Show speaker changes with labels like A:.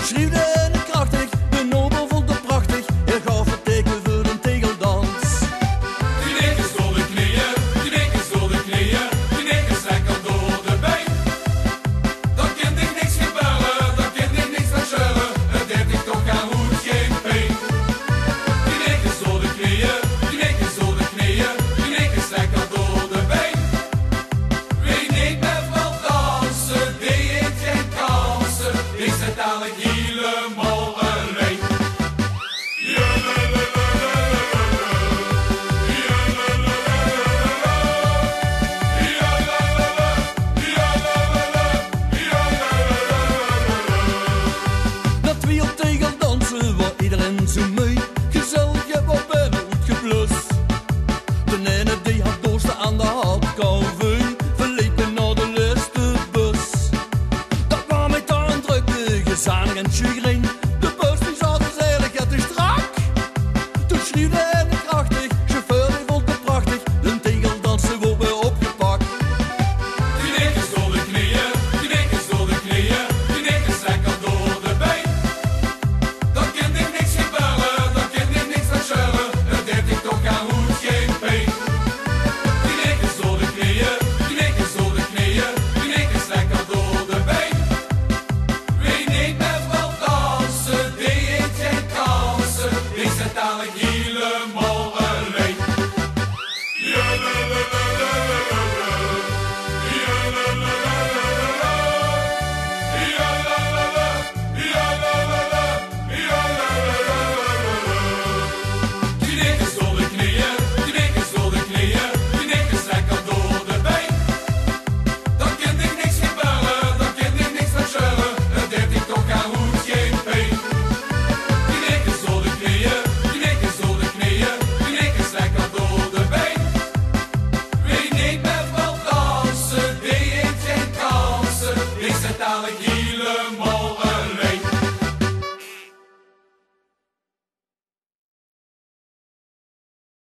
A: Schreeuwde en krachtig, de nobel vond het prachtig. Hij gaf het teken voor een tegeldans.
B: Die nikkers door de knieën, die nikkers door de knieën, die nikkers lekker door de been. Dan kan ik niks gebeuren, dan kan ik niks van scheuren. Het deed ik toch aan hoed geen pijn. Die nikkers door de knieën, die nikkers door de knieën, die nikkers lekker door de been. Wie niet met wil dansen, die heeft geen kansen. Die zit dadelijk helemaal alleen.
A: Dat wie op tegeldansen was iedereen zo mee. Gezellig wat ben uitgeblus. De ene die had dorsten aan de hardkouwen, verliepen naar de laatste bus. Dat was met aan drukte, gezanig en chagrin.